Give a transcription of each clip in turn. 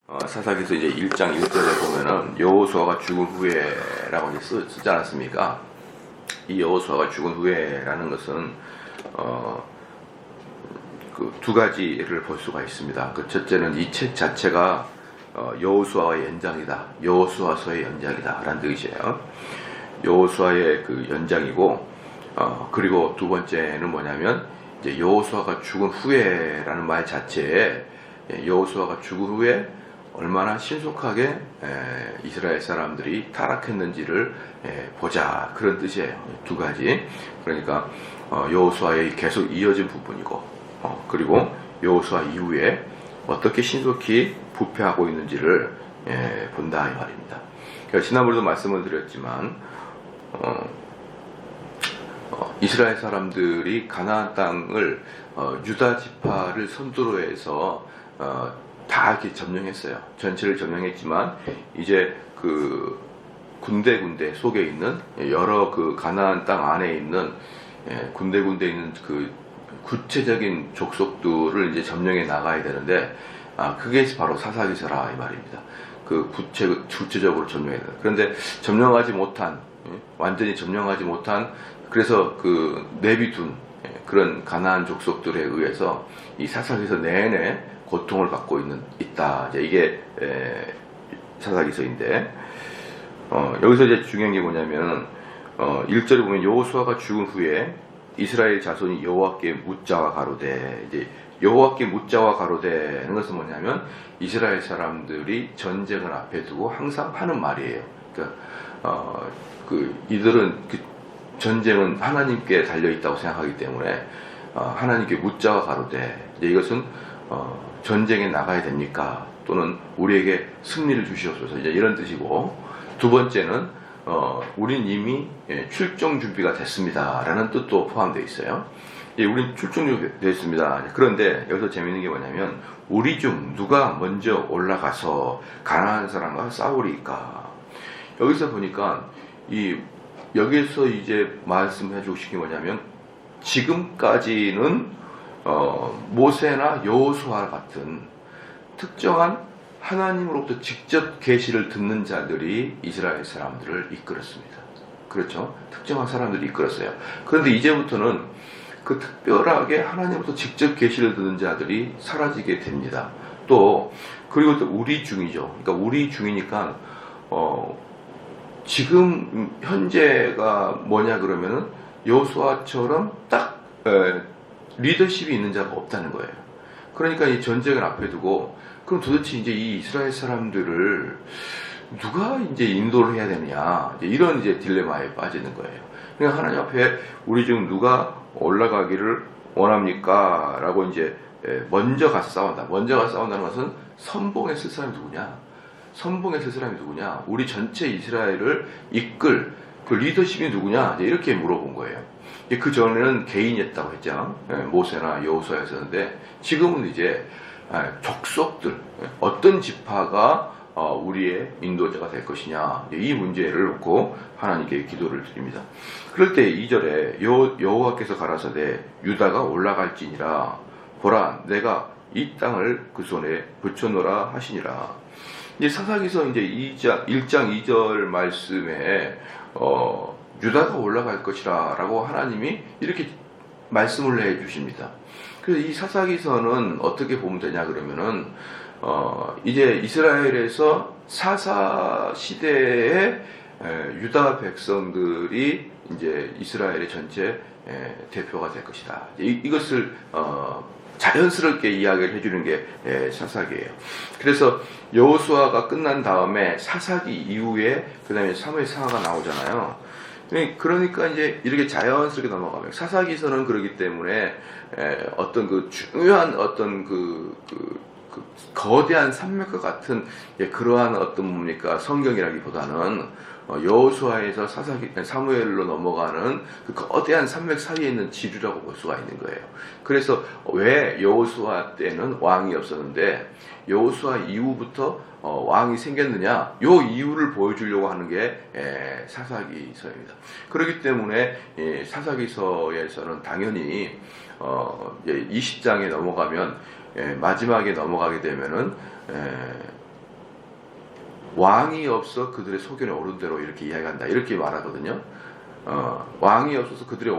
사사기서 이제 1장 1절에 보면은 여호수아가 죽은 후에라고 이제 쓰지 않았습니까? 이 여호수아가 죽은 후에라는 것은 그 두 가지를 볼 수가 있습니다. 그 첫째는 이 책 자체가 여호수아의 연장이다, 여호수아서의 연장이다라는 뜻이에요. 여호수아의 그 연장이고, 그리고 두 번째는 뭐냐면 이제 여호수아가 죽은 후에라는 말 자체에 여호수아가 죽은 후에 얼마나 신속하게 이스라엘 사람들이 타락했는지를 보자, 그런 뜻이에요. 두 가지. 그러니까 여호수아의 계속 이어진 부분이고, 그리고 여호수아 이후에 어떻게 신속히 부패하고 있는지를 본다 이 말입니다. 그러니까 지난번에도 말씀을 드렸지만 이스라엘 사람들이 가나안 땅을 유다 지파를 선두로 해서 다 이렇게 점령했어요. 전체를 점령했지만 이제 그 군데 속에 있는 여러 그 가나안 땅 안에 있는 군데 있는 그 구체적인 족속들을 이제 점령해 나가야 되는데, 그게 바로 사사기서라 이 말입니다. 그 구체적으로 점령해야 된다. 그런데 점령하지 못한, 완전히 점령하지 못한, 그래서 그 내비둔 그런 가나안 족속들에 의해서 이 사사기서 내내 고통을 받고 있다. 이게 사사기서인데, 여기서 이제 중요한 게 뭐냐면 1절에 보면 여호수아가 죽은 후에 이스라엘 자손이 여호와께 묻자와 가로되, 이제 여호와께 묻자와 가로되는 것은 뭐냐면 이스라엘 사람들이 전쟁을 앞에 두고 항상 하는 말이에요. 그러니까 이들은 그 전쟁은 하나님께 달려 있다고 생각하기 때문에 하나님께 묻자와 가로되, 이제 이것은 전쟁에 나가야 됩니까? 또는 우리에게 승리를 주시옵소서, 이제 이런 뜻이고, 두 번째는 우린 이미 출정 준비가 됐습니다 라는 뜻도 포함되어 있어요. 우린 출정 준비됐습니다. 그런데 여기서 재밌는 게 뭐냐면, 우리 중 누가 먼저 올라가서 가나안 사람과 싸우리까? 여기서 보니까 여기서 이제 말씀해 주신 게 뭐냐면, 지금까지는 모세나 여호수아 같은 특정한 하나님으로부터 직접 계시를 듣는 자들이 이스라엘 사람들을 이끌었습니다. 그렇죠? 특정한 사람들이 이끌었어요. 그런데 이제부터는 그 특별하게 하나님으로부터 직접 계시를 듣는 자들이 사라지게 됩니다. 그리고 또 우리 중이죠. 그러니까 우리 중이니까 지금 현재가 뭐냐 그러면은 여호수아처럼 딱 리더십이 있는 자가 없다는 거예요. 그러니까 이 전쟁을 앞에 두고, 그럼 도대체 이제 이 이스라엘 사람들을 누가 이제 인도를 해야 되느냐, 이제 이런 이제 딜레마에 빠지는 거예요. 그러니까 하나님 앞에 우리 중 누가 올라가기를 원합니까? 라고 이제 먼저 가서 싸운다. 먼저 가서 싸운다는 것은 선봉했을 사람이 누구냐? 선봉했을 사람이 누구냐? 우리 전체 이스라엘을 이끌 그 리더십이 누구냐? 이제 이렇게 물어본 거예요. 그 전에는 개인이었다고 했죠. 모세나 여호수아였었는데, 지금은 이제 족속들, 어떤 지파가 우리의 인도자가 될 것이냐, 이 문제를 놓고 하나님께 기도를 드립니다. 그럴 때 2절에 여호와께서 가라사대 유다가 올라갈지니라, 보라 내가 이 땅을 그 손에 붙여놓으라 하시니라. 이제 사사기서 이제 1장 2절 말씀에 유다가 올라갈 것이라 라고 하나님이 이렇게 말씀을 해 주십니다. 그래서 이 사사기서는 어떻게 보면 되냐 그러면은 이제 이스라엘에서 사사 시대에 유다 백성들이 이제 이스라엘의 전체 대표가 될 것이다. 이것을 자연스럽게 이야기를 해주는 게 사사기예요. 그래서 여호수아가 끝난 다음에 사사기 이후에 그 다음에 사무엘상하가 나오잖아요. 그러니까 이제 이렇게 자연스럽게 넘어가면, 사사기서는 그러기 때문에 어떤 그 중요한 어떤 그 거대한 산맥과 같은 그러한 어떤 뭡니까 성경이라기보다는 여호수아에서 사무엘로 넘어가는 그 거대한 산맥 사이에 있는 지류라고 볼 수가 있는 거예요. 그래서 왜 여호수아 때는 왕이 없었는데 여호수아 이후부터 왕이 생겼느냐, 요 이유를 보여주려고 하는 게 사사기서입니다. 그렇기 때문에 사사기서에서는 당연히 20장에 넘어가면, 마지막에 넘어가게 되면은 왕이 없어 그들의 소견에 오른 대로 이렇게 이야기한다. 이렇게 말하거든요. 왕이 없어서 그들의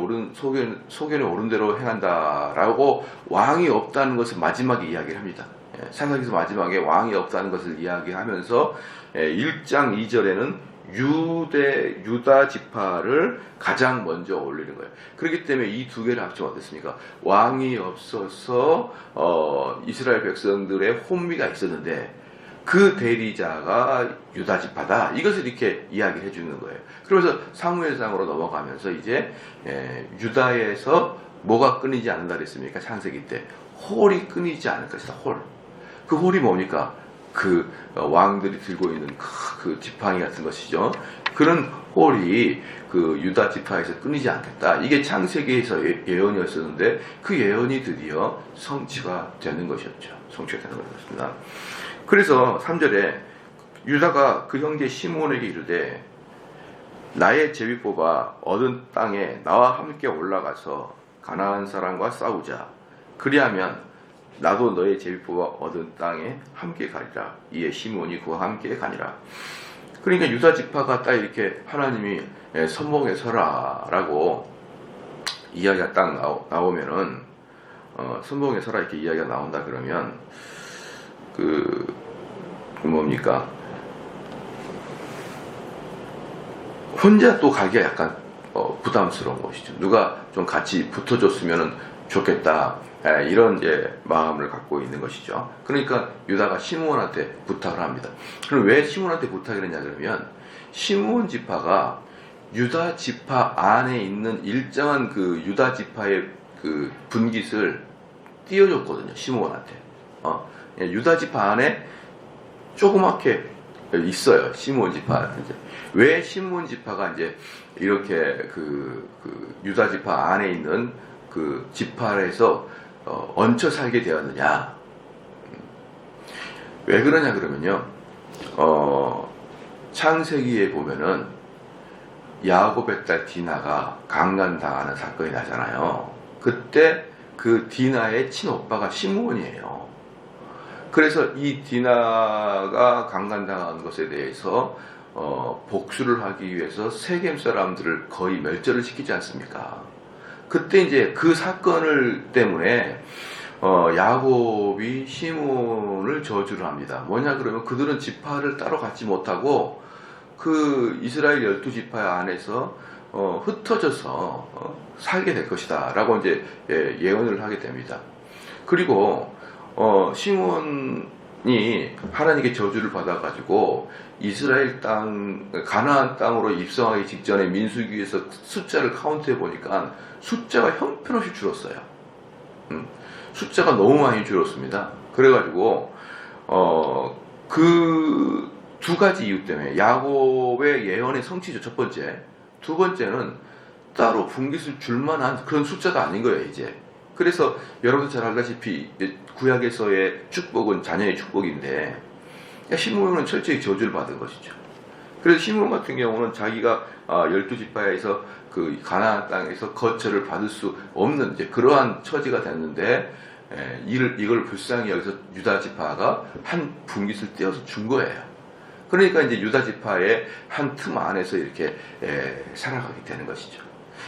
소견에 오른 대로 행한다라고 유다라고 없다는 것을 마지막에 이야기를 합니다. 창세기에서 마지막에 왕이 없다는 것을 이야기하면서 1장 2절에는 유다 지파를 가장 먼저 올리는 거예요. 그렇기 때문에 이 두 개를 합치면 어떻습니까? 왕이 없어서 이스라엘 백성들의 혼미가 있었는데 그 대리자가 유다 지파다. 이것을 이렇게 이야기를 해주는 거예요. 그러면서 사무엘상으로 넘어가면서 이제 유다에서 뭐가 끊이지 않는다 그랬습니까? 창세기 때 홀이 끊이지 않을 것이다. 홀. 그 홀이 뭡니까? 그 왕들이 들고 있는 그 지팡이 같은 것이죠. 그런 홀이 그 유다 지파에서 끊이지 않겠다. 이게 창세기에서 예언이었었는데 그 예언이 드디어 성취가 되는 것이었죠. 성취가 되는 것이었습니다. 그래서 3절에 유다가 그 형제 시므온에게 이르되 나의 제비 뽑아 얻은 땅에 나와 함께 올라가서 가나안 사람과 싸우자. 그리하면 나도 너의 제비 뽑아 얻은 땅에 함께 가리라. 이에 시므온이 그와 함께 가니라. 그러니까 유다 지파가 딱 이렇게 하나님이 선봉에 서라라고 이야기가 딱 나오면은 선봉에 서라 이렇게 이야기가 나온다 그러면 그 뭡니까? 혼자 또 가기가 약간 부담스러운 것이죠. 누가 좀 같이 붙어줬으면 좋겠다. 이런 이제 마음을 갖고 있는 것이죠. 그러니까 유다가 시므온한테 부탁을 합니다. 그럼 왜 시므온한테 부탁을 했냐 그러면 시므온 지파가 유다 지파 안에 있는 일정한 그 유다 지파의 그 분깃을 띄워줬거든요. 시므온한테. 유다 지파 안에 조그맣게 있어요. 시므온 지파. 왜 시므온 지파가 이제 이렇게 그 유다 지파 안에 있는 그 지파에서 얹혀 살게 되었느냐? 왜 그러냐 그러면요. 창세기에 보면은 야곱의 딸 디나가 강간당하는 사건이 나잖아요. 그때 그 디나의 친오빠가 시므온이에요. 그래서 이 디나가 강간당한 것에 대해서 복수를 하기 위해서 세겜 사람들을 거의 멸절을 시키지 않습니까? 그때 이제 그 사건을 때문에 야곱이 시므온을 저주를 합니다. 뭐냐 그러면 그들은 지파를 따로 갖지 못하고 그 이스라엘 12지파 안에서 흩어져서 살게 될 것이다 라고 이제 예언을 하게 됩니다. 그리고 시므온이 하나님께 저주를 받아가지고 이스라엘 땅, 가나안 땅으로 입성하기 직전에 민수기에서 숫자를 카운트해 보니까 숫자가 형편없이 줄었어요. 숫자가 너무 많이 줄었습니다. 그래가지고 그 두 가지 이유 때문에 야곱의 예언의 성취죠. 첫 번째. 두 번째는 따로 분깃을 줄 만한 그런 숫자가 아닌 거예요. 이제. 그래서 여러분도 잘 알다시피 구약에서의 축복은 자녀의 축복인데 시므온은 철저히 저주를 받은 것이죠. 그래서 시므온 같은 경우는 자기가 12지파에서 그 가나안 땅에서 거처를 받을 수 없는 이제 그러한 처지가 됐는데 이걸 불쌍히 여기서 유다 지파가 한 분깃을 떼어서 준 거예요. 그러니까 이제 유다 지파의 한 틈 안에서 이렇게 살아가게 되는 것이죠.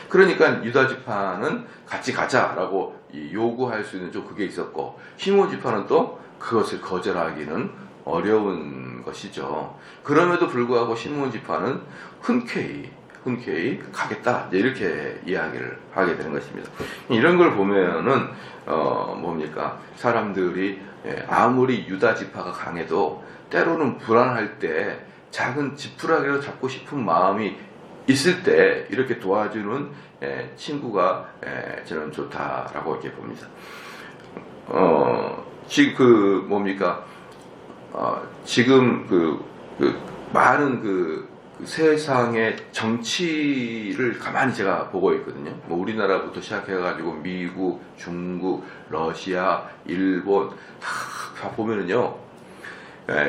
그러니까 유다 지파는 같이 가자라고 요구할 수 있는 좀 그게 있었고 시므온 지파는 또 그것을 거절하기는 어려운 것이죠. 그럼에도 불구하고 시므온 지파는 흔쾌히 가겠다 이렇게 이야기를 하게 되는 것입니다. 이런 걸 보면은 뭡니까? 사람들이 아무리 유다 지파가 강해도 때로는 불안할 때 작은 지푸라기로 잡고 싶은 마음이 있을 때 이렇게 도와주는 친구가 저는 좋다라고 이렇게 봅니다. 지금 뭡니까? 지금 많은 세상의 정치를 가만히 제가 보고 있거든요. 뭐 우리나라부터 시작해가지고 미국, 중국, 러시아, 일본 다 보면은요.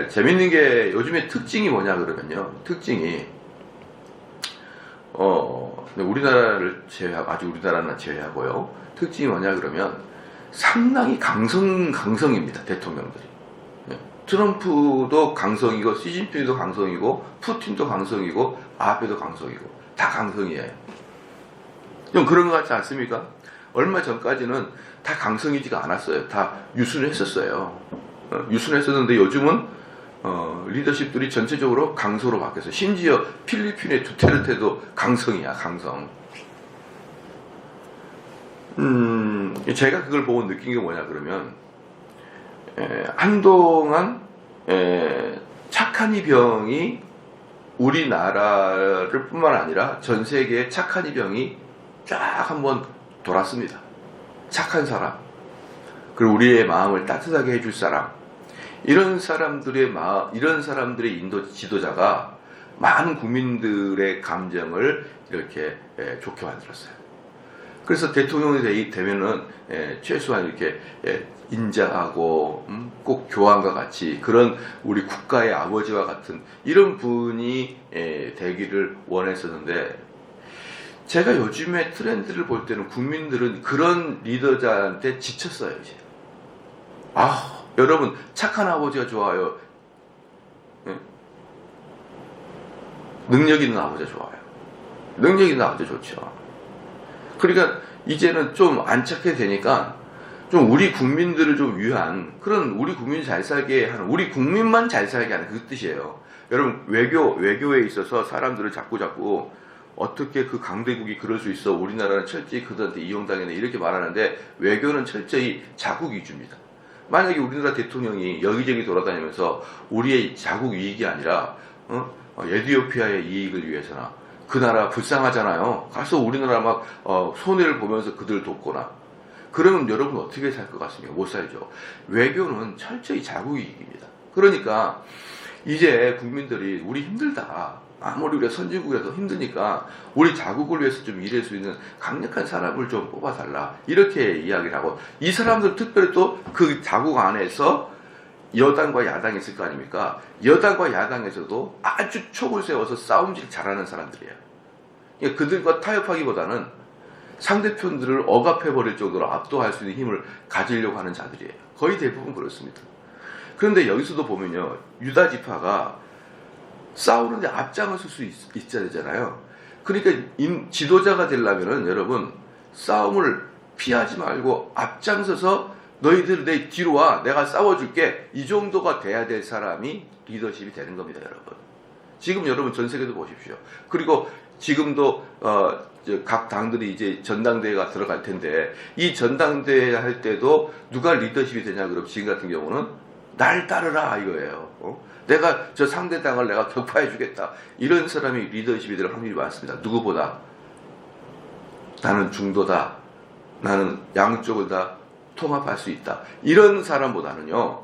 재밌는 게 요즘에 특징이 뭐냐 그러면요. 특징이 우리나라를 제외하고 우리나라는 제외하고요. 특징이 뭐냐 그러면 상당히 강성입니다. 대통령들이. 트럼프도 강성이고 시진핑도 강성이고 푸틴도 강성이고 아베도 강성이고 다 강성이에요. 좀 그런 것 같지 않습니까? 얼마 전까지는 다 강성이지가 않았어요. 다 유순했었어요. 유순했었는데 요즘은 리더십들이 전체적으로 강소로 바뀌었어요. 심지어 필리핀의 두테르테도 강성이야, 강성. 제가 그걸 보고 느낀 게 뭐냐 그러면 한동안 착한 이병이 우리나라를 뿐만 아니라 전 세계에 착한 이병이 쫙 한번 돌았습니다. 착한 사람, 그리고 우리의 마음을 따뜻하게 해줄 사람, 이런 사람들의 지도자가 많은 국민들의 감정을 이렇게 좋게 만들었어요. 그래서 대통령이 되면은 최소한 이렇게 인자하고 꼭 교황과 같이 그런 우리 국가의 아버지와 같은 이런 분이 되기를 원했었는데, 제가 요즘에 트렌드를 볼 때는 국민들은 그런 리더자한테 지쳤어요, 이제. 여러분, 착한 아버지가 좋아요. 능력 있는 아버지가 좋아요. 능력 있는 아버지 좋죠. 그러니까 이제는 좀 안 착해 되니까 좀 우리 국민들을 좀 위한 그런, 우리 국민 잘 살게 하는, 우리 국민만 잘 살게 하는 그 뜻이에요. 여러분, 외교에 있어서 사람들을 자꾸 어떻게 그 강대국이 그럴 수 있어, 우리나라는 철저히 그들한테 이용당했네 이렇게 말하는데, 외교는 철저히 자국 위주입니다. 만약에 우리나라 대통령이 여기저기 돌아다니면서 우리의 자국 이익이 아니라 에티오피아의 이익을 위해서나, 그 나라 불쌍하잖아요. 가서 우리나라 막 손해를 보면서 그들 돕거나, 그러면 여러분 어떻게 살 것 같습니까? 못 살죠. 외교는 철저히 자국 이익입니다. 그러니까 이제 국민들이 우리 힘들다, 아무리 우리가 선진국이라도 힘드니까 우리 자국을 위해서 좀 일할 수 있는 강력한 사람을 좀 뽑아달라, 이렇게 이야기를 하고, 이 사람들 특별히 또 그 자국 안에서 여당과 야당이 있을 거 아닙니까? 여당과 야당에서도 아주 촉을 세워서 싸움질 잘하는 사람들이에요. 그러니까 그들과 타협하기보다는 상대편들을 억압해버릴 정도로 압도할 수 있는 힘을 가지려고 하는 자들이에요. 거의 대부분 그렇습니다. 그런데 여기서도 보면요, 유다 지파가 싸우는데 앞장을 쓸 수 있어야 되잖아요. 그러니까 지도자가 되려면은 여러분, 싸움을 피하지 말고 앞장서서 너희들 내 뒤로 와, 내가 싸워줄게, 이 정도가 돼야 될 사람이 리더십이 되는 겁니다, 여러분. 지금 여러분 전 세계도 보십시오. 그리고 지금도 각 당들이 이제 전당대회가 들어갈 텐데, 이 전당대회 할 때도 누가 리더십이 되냐 그러면 지금 같은 경우는 날 따르라 이거예요. 내가 저 상대당을 내가 격파해 주겠다, 이런 사람이 리더십이 될 확률이 많습니다. 누구보다 나는 중도다, 나는 양쪽을 다 통합할 수 있다, 이런 사람보다는요,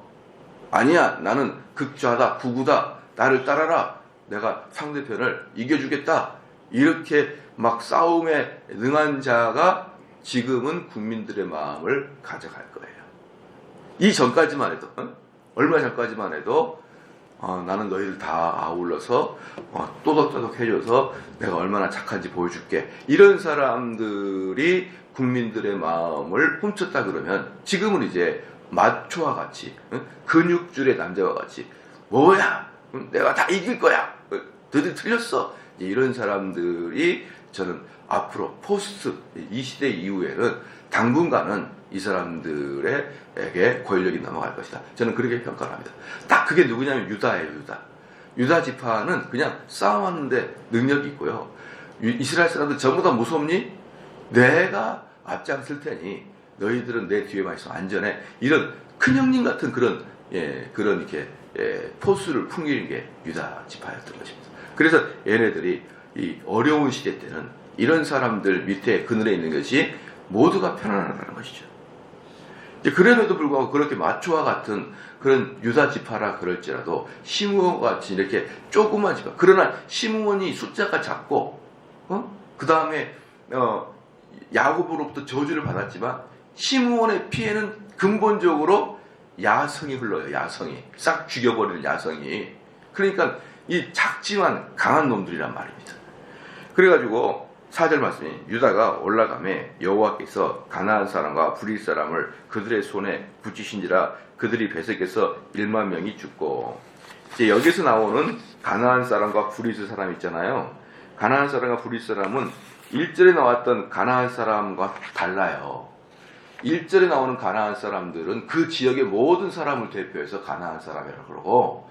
아니야, 나는 극좌다, 극우다, 나를 따라라, 내가 상대편을 이겨주겠다, 이렇게 막 싸움에 능한 자가 지금은 국민들의 마음을 가져갈 거예요. 이 전까지만 해도, 얼마 전까지만 해도 나는 너희들 다 아울러서 또덕또덕 해줘서 내가 얼마나 착한지 보여줄게, 이런 사람들이 국민들의 마음을 훔쳤다 그러면, 지금은 이제 마초와 같이, 근육줄의 남자와 같이, 뭐야, 내가 다 이길 거야, 너희들 틀렸어, 이런 사람들이 저는 앞으로 포스트 이 시대 이후에는 당분간은 이 사람들에게 권력이 넘어갈 것이다, 저는 그렇게 평가를 합니다. 딱 그게 누구냐면 유다예요. 유다 지파는 그냥 싸워왔는데 능력이 있고요. 이스라엘 사람들 전부 다 무섭니? 내가 앞장설 테니 너희들은 내 뒤에만 있으면 안전해, 이런 큰형님 같은 그런 이렇게 포스를 풍기는 게 유다 지파였던 것입니다. 그래서 얘네들이 이 어려운 시대 때는 이런 사람들 밑에 그늘에 있는 것이 모두가 편안하다는 것이죠. 그럼에도 불구하고 그렇게 마초와 같은 그런 유다 지파라 그럴지라도 시므온과 같이 이렇게 조그만 지파, 그러나 시므온이 숫자가 작고 그 다음에 야곱으로부터 저주를 받았지만, 시므온의 피에는 근본적으로 야성이 흘러요. 야성이 싹 죽여버리는 야성이. 그러니까 이 작지만 강한 놈들이란 말입니다. 그래가지고 4절 말씀이 유다가 올라가매 여호와께서 가나안 사람과 브릿 사람을 그들의 손에 붙이신지라 그들이 베색에서 1만 명이 죽고. 이제 여기서 나오는 가나안 사람과 브릿 사람 있잖아요. 가나안 사람과 브릿 사람은 1절에 나왔던 가나안 사람과 달라요. 1절에 나오는 가나안 사람들은 그 지역의 모든 사람을 대표해서 가나안 사람이라고 그러고,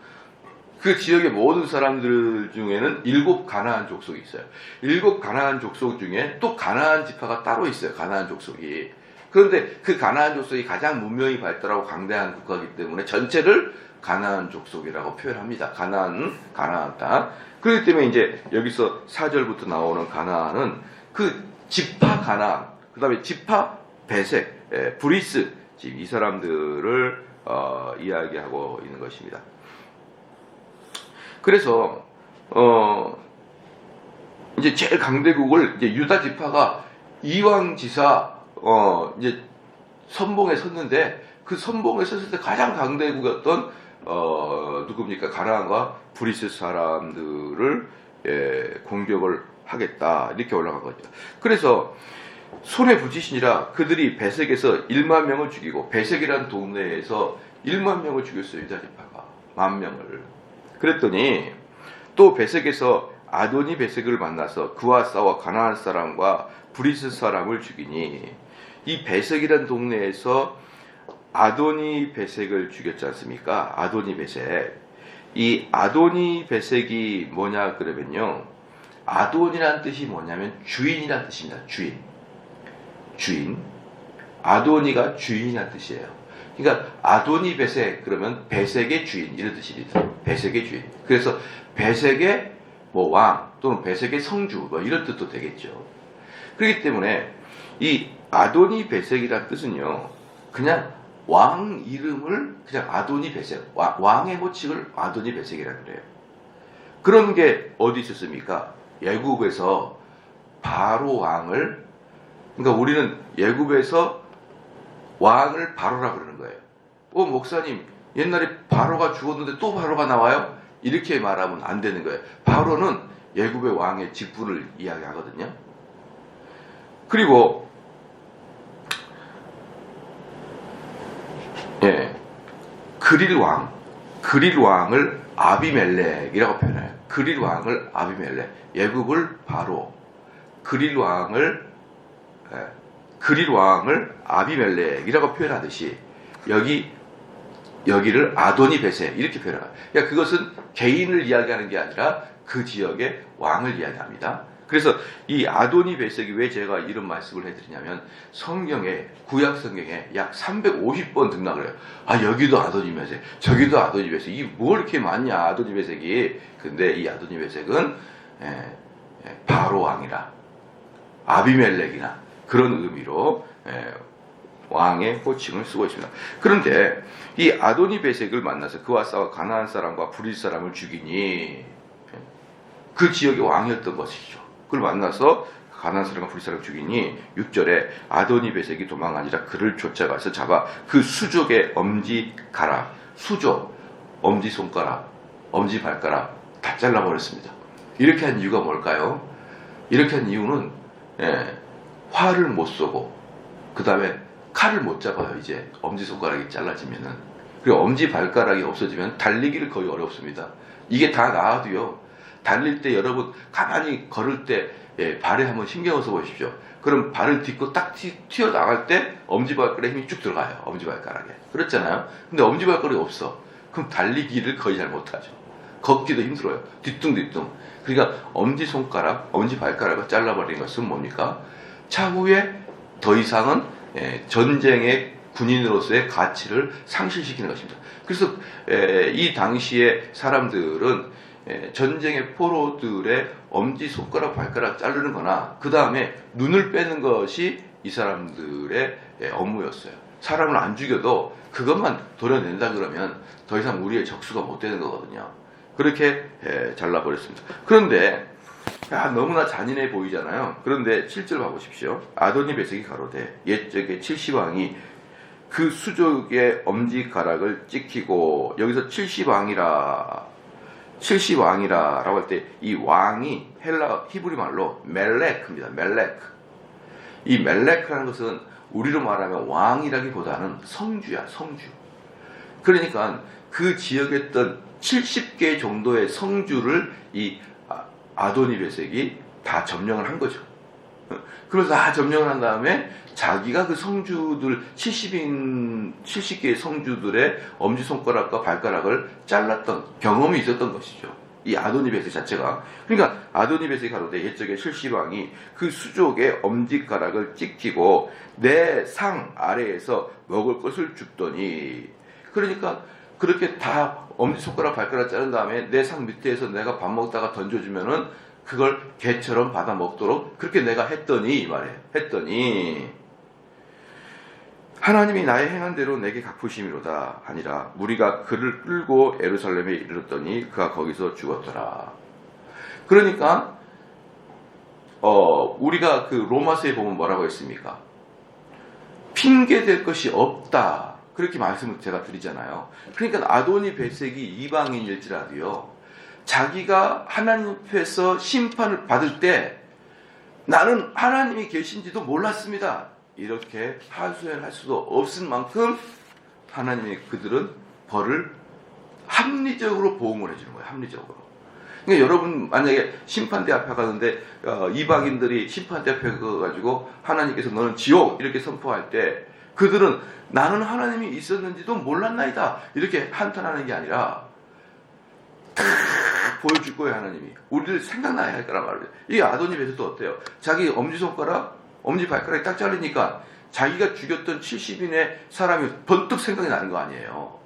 그 지역의 모든 사람들 중에는 7 가나안 족속이 있어요. 7 가나안 족속 중에 또 가나안 지파가 따로 있어요. 가나안 족속이. 그런데 그 가나안 족속이 가장 문명이 발달하고 강대한 국가이기 때문에 전체를 가나안 족속이라고 표현합니다. 가나안 땅. 그렇기 때문에 이제 여기서 4절부터 나오는 가나안은 그 지파 가나안, 그 다음에 지파 베색, 브리스, 지금 이 사람들을 이야기하고 있는 것입니다. 그래서 이제 제일 강대국을 이제 유다 지파가 이왕지사 이제 선봉에 섰는데, 그 선봉에 섰을 때 가장 강대국이었던 누굽니까? 가나안과 브리스 사람들을 공격을 하겠다, 이렇게 올라간 거죠. 그래서 손에 붙이시니라 그들이 베색에서 1만 명을 죽이고, 베색이라는 동네에서 1만 명을 죽였어요. 유다 지파가 10,000명을. 그랬더니 또 베색에서 아도니 베색을 만나서 그와 싸워 가나안 사람과 브리스 사람을 죽이니, 이 베색이라는 동네에서 아도니 베색을 죽였지 않습니까? 아도니 베색. 이 아도니 베색이 뭐냐 그러면요, 아돈이라는 뜻이 뭐냐면 주인이라는 뜻입니다. 주인. 아도니가 주인이라는 뜻이에요. 그러니까 아도니 베색 그러면 베색의 주인, 이런 뜻입니다. 베색의 주인. 그래서 베색의 뭐 왕 또는 베색의 성주 뭐 이런 뜻도 되겠죠. 그렇기 때문에 이 아도니 베색이라는 뜻은요, 그냥 왕 이름을 그냥 아도니 베색, 왕의 호칭을 아도니 베색이라고 그래요. 그런 게 어디 있었습니까? 애굽에서 바로 왕을, 그러니까 우리는 애굽에서 왕을 바로라 그러는 거예요. 목사님, 옛날에 바로가 죽었는데 또 바로가 나와요? 이렇게 말하면 안 되는 거예요. 바로는 애굽의 왕의 직분을 이야기하거든요. 그리고 그릴 왕을 아비멜렉이라고 표현해요. 그릴 왕을 아비멜렉, 애굽을 바로, 그릴 왕을 아비멜렉이라고 표현하듯이 여기를 아도니 베색 이렇게 표현해요. 그러니까 그것은 개인을 이야기하는 게 아니라 그 지역의 왕을 이야기합니다. 그래서 이 아도니 베색이 왜 제가 이런 말씀을 해드리냐면, 성경에, 구약 성경에 약 350번 등락을 해요. 여기도 아도니 베색, 저기도 아도니 베색, 이게 뭘 이렇게 많냐 아도니 베색이. 근데 이 아도니 베색은 바로 왕이라, 아비멜렉이나 그런 의미로 왕의 호칭을 쓰고 있습니다. 그런데 이 아도니 베색을 만나서 그와 싸워 가나안 사람과 브릿 사람을 죽이니, 그 지역의 왕이었던 것이죠. 그걸 만나서 가나안 사람과 브릿 사람을 죽이니 6절에 아도니 베색이 도망하니라 그를 쫓아가서 잡아 그 수족의 엄지가락, 수족, 엄지손가락, 엄지발가락 다 잘라버렸습니다. 이렇게 한 이유가 뭘까요? 이렇게 한 이유는 활을 못 쏘고, 그 다음에 칼을 못 잡아요. 이제 엄지손가락이 잘라지면은. 그리고 엄지발가락이 없어지면 달리기를 거의 어렵습니다. 이게 다 나아도요, 달릴 때 여러분 가만히 걸을 때 발에 한번 신경을 써보십시오. 그럼 발을 딛고 딱 튀어나갈 때 엄지발가락에 힘이 쭉 들어가요. 엄지발가락에. 그렇잖아요. 근데 엄지발가락이 없어. 그럼 달리기를 거의 잘 못하죠. 걷기도 힘들어요. 뒤뚱뒤뚱. 그러니까 엄지손가락, 엄지발가락을 잘라버린 것은 뭡니까? 차후에 더 이상은 전쟁의 군인으로서의 가치를 상실시키는 것입니다. 그래서 이 당시에 사람들은 전쟁의 포로들의 엄지손가락, 발가락 자르는 거나 그 다음에 눈을 빼는 것이 이 사람들의 업무였어요. 사람을 안 죽여도 그것만 도려낸다 그러면 더 이상 우리의 적수가 못 되는 거거든요. 그렇게 잘라버렸습니다. 그런데 너무나 잔인해 보이잖아요. 그런데 7절 봐보십시오. 아도니 베색이 가로되 옛적의 70왕이 그 수족의 엄지가락을 찍히고, 여기서 70왕이라 70왕이라고 할 때 이 왕이 헬라 히브리 말로 멜렉입니다. 멜렉. 이 멜렉이라는 것은 우리로 말하면 왕이라기보다는 성주야, 성주. 그러니까 그 지역에 있던 70개 정도의 성주를 이 아도니베섹이 다 점령을 한 거죠. 그래서 다 점령을 한 다음에 자기가 그 성주들 70개의 성주들의 엄지손가락과 발가락을 잘랐던 경험이 있었던 것이죠. 이 아도니베섹 자체가. 그러니까 아도니베섹이 가로되 옛적에 실시방이 그 수족의 엄지가락을 찍히고 내 상 아래에서 먹을 것을 줍더니, 그러니까 그렇게 다 엄지손가락 발가락 자른 다음에 내 상 밑에서 내가 밥 먹다가 던져주면은 그걸 개처럼 받아 먹도록 그렇게 내가 했더니, 이 말이에요. 했더니 하나님이 나의 행한 대로 내게 갚으심이로다 아니라 무리가 그를 끌고 예루살렘에 이르렀더니 그가 거기서 죽었더라. 그러니까 우리가 그 로마서에 보면 뭐라고 했습니까? 핑계 댈 것이 없다, 그렇게 말씀을 제가 드리잖아요. 그러니까 아도니베섹이 이방인일지라도요, 자기가 하나님 앞에서 심판을 받을 때 나는 하나님이 계신지도 몰랐습니다, 이렇게 하소연할 수도 없을 만큼 하나님이 그들은 벌을 합리적으로 보응을 해주는 거예요. 합리적으로. 그러니까 여러분 만약에 심판대 앞에 가는데 이방인들이 심판대 앞에 가가지고 하나님께서 너는 지옥 이렇게 선포할 때 그들은 나는 하나님이 있었는지도 몰랐나이다 이렇게 한탄하는 게 아니라 탁 보여줄 거예요. 하나님이 우리를 생각나야 할 거란 말이에요. 이 아도니베섹도 어때요? 자기 엄지손가락 엄지발가락이 딱 잘리니까 자기가 죽였던 70인의 사람이 번뜩 생각이 나는 거 아니에요.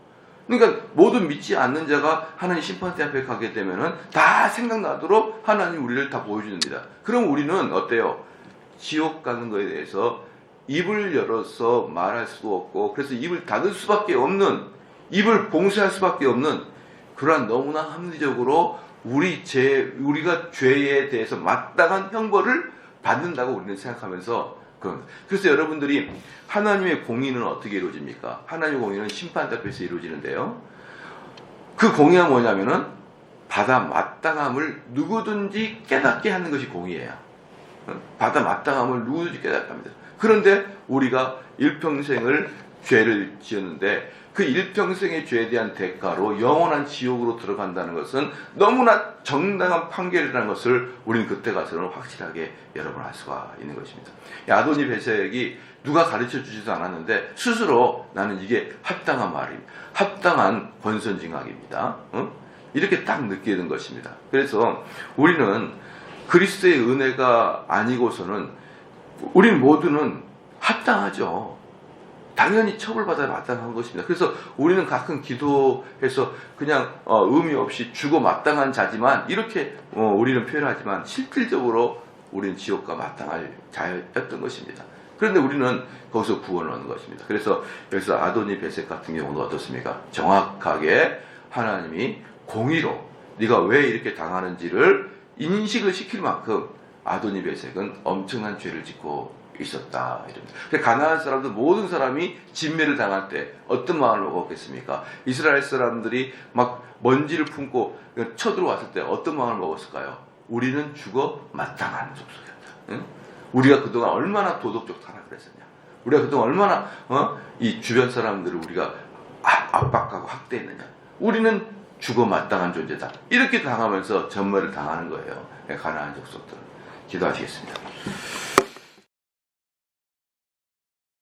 그러니까 모든 믿지 않는 자가 하나님 심판대 앞에 가게 되면은 다 생각나도록 하나님 우리를 다 보여줍니다. 그럼 우리는 어때요? 지옥 가는 거에 대해서 입을 열어서 말할 수도 없고, 그래서 입을 닫을 수밖에 없는, 입을 봉쇄할 수밖에 없는 그러한 너무나 합리적으로 우리가 죄에 대해서 마땅한 형벌을 받는다고 우리는 생각하면서, 그래서 여러분들이 하나님의 공의는 어떻게 이루어집니까? 하나님의 공의는 심판대 앞에서 이루어지는데요, 그 공의가 뭐냐면은 받아 마땅함을 누구든지 깨닫게 하는 것이 공의예요. 받아 마땅함을 누구든지 깨닫게 합니다. 그런데 우리가 일평생을 죄를 지었는데 그 일평생의 죄에 대한 대가로 영원한 지옥으로 들어간다는 것은 너무나 정당한 판결이라는 것을 우리는 그때 가서는 확실하게 여러분 알 수가 있는 것입니다. 아도니베섹이 누가 가르쳐 주지도 않았는데 스스로 나는 이게 합당한 말입니다. 합당한 권선징악입니다. 이렇게 딱 느끼게 된 것입니다. 그래서 우리는 그리스도의 은혜가 아니고서는 우리는 모두는 합당하죠. 당연히 처벌받아야 마땅한 것입니다. 그래서 우리는 가끔 기도해서 그냥 의미 없이 죽어 마땅한 자지만 이렇게 우리는 표현하지만 실질적으로 우리는 지옥과 마땅할 자였던 것입니다. 그런데 우리는 거기서 구원을 얻는 것입니다. 그래서 여기서 아도니베섹 같은 경우는 어떻습니까? 정확하게 하나님이 공의로 네가 왜 이렇게 당하는지를 인식을 시킬 만큼 아도니베섹은 엄청난 죄를 짓고 있었다. 가나안 사람들 모든 사람이 진멸을 당할 때 어떤 마음을 먹었겠습니까? 이스라엘 사람들이 막 먼지를 품고 쳐들어왔을 때 어떤 마음을 먹었을까요? 우리는 죽어 마땅한 족속이었다. 응? 우리가 그동안 얼마나 도덕적 타락을 했었냐? 우리가 그동안 얼마나 이 주변 사람들을 우리가 압박하고 학대했느냐? 우리는 죽어 마땅한 존재다. 이렇게 당하면서 전멸을 당하는 거예요. 가나안 족속들은. 기도하시겠습니다.